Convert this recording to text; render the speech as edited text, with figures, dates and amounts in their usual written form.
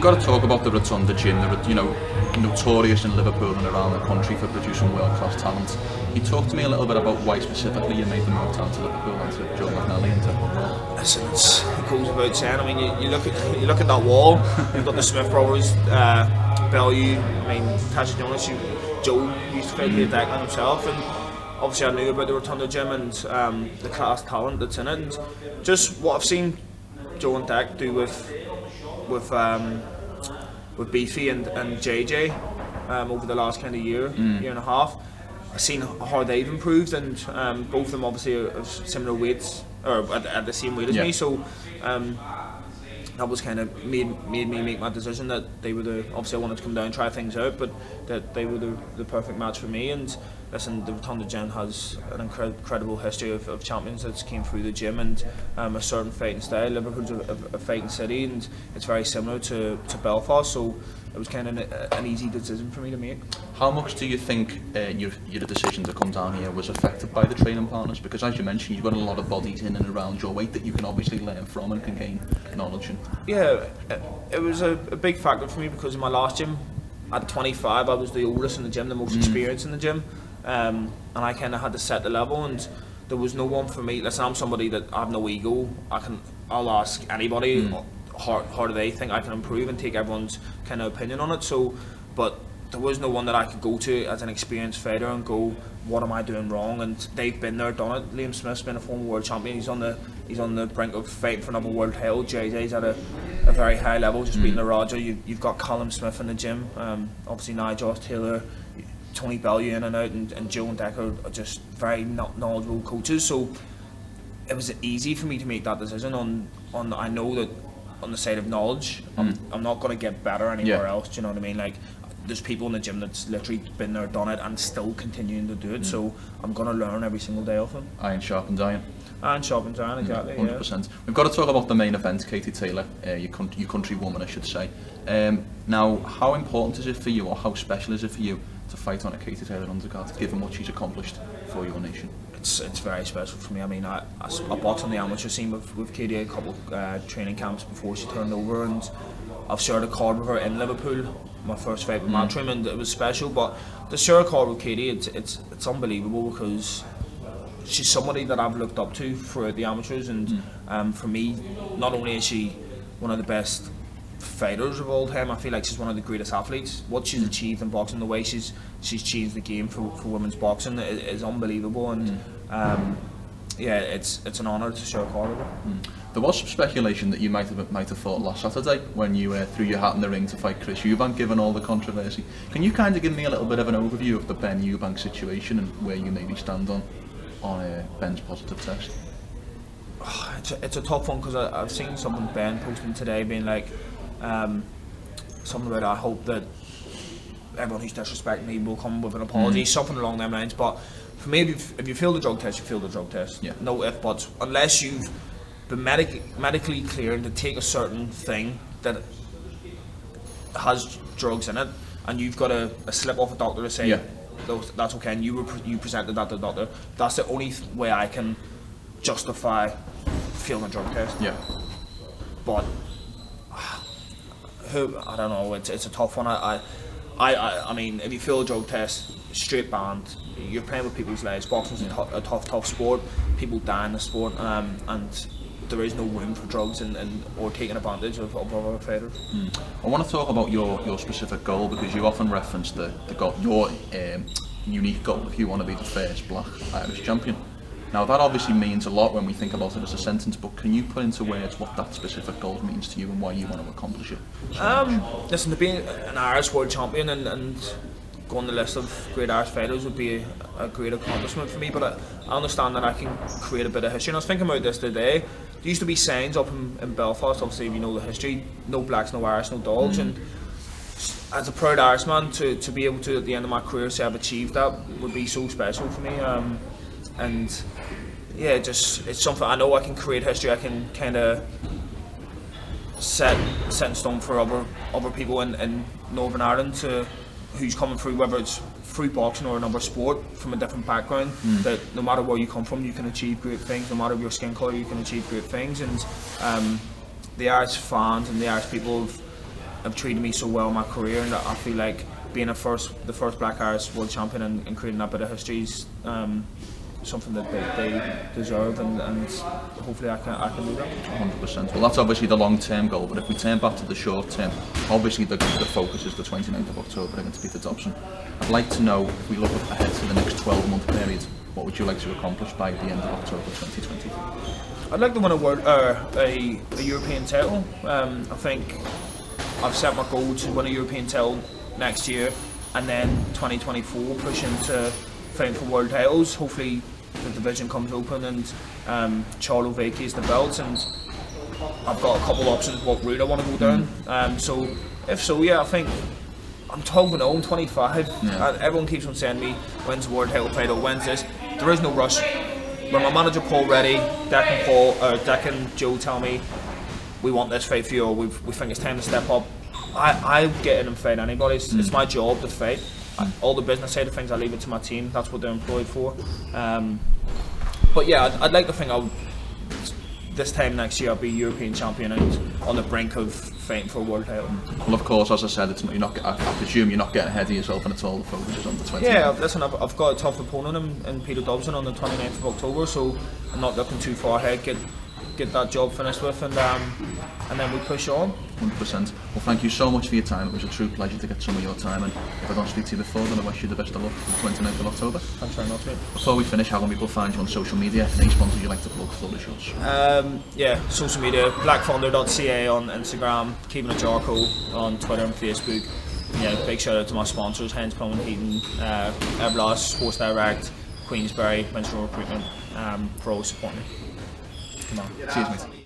we've got to talk about the Rotunda gym. Notorious in Liverpool and around the country for producing world-class talent. You talk to me a little bit about why specifically you made the move down to Liverpool and to Joe McNally and to football. Listen, it goes without saying. I mean, you look at that wall. You've got the Smith brothers, Bellew. I mean, Tasha Jonas. Joe used to play Declan himself, and obviously I knew about the Rotunda gym and the class talent that's in it, and just what I've seen Joe and Dak do with Beefy and JJ over the last kind of year and a half. I've seen how they've improved, and both of them obviously are similar weights, or at the same weight as me. So that was kind of made me make my decision that they were obviously I wanted to come down and try things out, but that they were the perfect match for me. And listen, the Rotunda gym has an incredible history of champions that came through the gym, and a certain fighting style. Liverpool's a fighting city, and it's very similar to Belfast, so it was kind of an easy decision for me to make. How much do you think your decision to come down here was affected by the training partners? Because as you mentioned, you've got a lot of bodies in and around your weight that you can obviously learn from and can gain knowledge in. Yeah, it was a big factor for me, because in my last gym, at 25, I was the oldest in the gym, the most experienced in the gym, and I kind of had to set the level, and there was no one for me. Listen, I'm somebody that I have no ego. I'll ask anybody how do they think I can improve, and take everyone's kind of opinion on it. So, but there was no one that I could go to as an experienced fighter and go, what am I doing wrong? And they've been there, done it. Liam Smith's been a former world champion. He's on the brink of fighting for another world title. JJ's at a very high level, just beating the Roger. You've got Callum Smith in the gym. Obviously now Josh Taylor, Tony Bellew in and out, and Joe and Decker are just very knowledgeable coaches. So it was easy for me to make that decision on I know that on the side of knowledge, I'm not going to get better anywhere else. Do you know what I mean? Like, there's people in the gym that's literally been there, done it, and still continuing to do it. So I'm going to learn every single day off them. Iron sharpens iron. Iron sharpens iron, exactly. 100%. Yeah. We've got to talk about the main event, Katie Taylor, your countrywoman, I should say. Now, how important is it for you, or how special is it for you to fight on a Katie Taylor undercard, given what she's accomplished for your nation? It's very special for me. I mean, I boxed on the amateur scene with Katie a couple training camps before she turned over, and I've shared a card with her in Liverpool, my first fight with Matchroom, and it was special. But to share a card with Katie, it's unbelievable, because she's somebody that I've looked up to throughout the amateurs, and for me, not only is she one of the best fighters of all time, I feel like she's one of the greatest athletes. What she's achieved in boxing, the way she's changed the game for women's boxing is unbelievable, and it's an honour to share a card with her. There was some speculation that you might have fought last Saturday when you threw your hat in the ring to fight Chris Eubank, given all the controversy. Can you kind of give me a little bit of an overview of the Ben Eubank situation and where you maybe stand on Ben's positive test? It's a tough one, because I've seen something Ben posting today being like something about, I hope that everyone who's disrespecting me will come with an apology, something along them lines. But for me, if you fail the drug test, you fail the drug test. Yeah. No if buts. Unless you've been medically cleared to take a certain thing that has drugs in it, and you've got a slip off a doctor to say that's okay, and you presented that to the doctor, that's the only way I can justify failing a drug test. Yeah. But I don't know. It's a tough one. I mean, if you fail a drug test, straight banned. You're playing with people's lives. Boxing's a tough sport. People die in the sport, and there is no room for drugs or taking advantage of other fighters. I want to talk about your specific goal, because you often reference the goal, your unique goal, if you want to be the first Black Irish champion. Now, that obviously means a lot when we think about it as a sentence, but can you put into words what that specific goal means to you and why you want to accomplish it? Listen, to be an Irish world champion and go on the list of great Irish fighters would be a great accomplishment for me, but I understand that I can create a bit of history. And I was thinking about this today. There used to be signs up in Belfast, obviously, if you know the history, no blacks, no Irish, no dogs, and as a proud Irishman, to be able to, at the end of my career, say I've achieved that would be so special for me. And yeah, it's something I know I can create history. I can kind of set in stone for other people in Northern Ireland who's coming through, whether it's through boxing or another sport from a different background, that no matter where you come from, you can achieve great things. No matter your skin colour, you can achieve great things. And the Irish fans and the Irish people have treated me so well in my career, and that I feel like being the first Black Irish world champion and creating that bit of history is something that they deserve, and hopefully I can do that. 100%. Well, that's obviously the long-term goal, but if we turn back to the short-term, obviously the focus is the 29th of October against Peter Dobson. I'd like to know, if we look ahead to the next 12-month period, what would you like to accomplish by the end of October 2020? I'd like to win a European title. I think I've set my goal to win a European title next year, and then 2024 push into fighting for world titles. Hopefully the division comes open and Charlo vacates the belts, and I've got a couple of options what route I want to go down. So if so, yeah, I think I'm 12 I'm 25. Everyone keeps on saying to me, when's the world title fight or when's this? There is no rush. When my manager Paul ready, Deck and Joe tell me we want this fight for you, or we think it's time to step up, I get in and fight anybody. It's my job to fight. All the business side of things I leave it to my team. That's what they're employed for. But yeah, I'd like to think this time next year I'll be European champion and on the brink of fighting for a world title. Well, of course, as I said, I presume you're not getting ahead of yourself, and it's all the focus is on the 29th. Yeah, listen, I've got a tough opponent in Peter Dobson on the 29th of October, so I'm not looking too far ahead. Get that job finished with, and then we push on. 100%. Well, thank you so much for your time. It was a true pleasure to get some of your time, and if I don't speak to you before, then I wish you the best of luck for the 29th of October. Thanks very much, mate. Before we finish, how can people find you on social media? Any sponsors you like to plug? Floor is yours. Yeah, social media, blackthunder.ca on Instagram, Caoimhin Agyarko on Twitter and Facebook. Yeah, big shout out to my sponsors, Hens Plumbing Heating, Everlast, Sports Direct, Queensberry, Minstrel Recruitment, for all supporting me. Come on. Cheers, mate.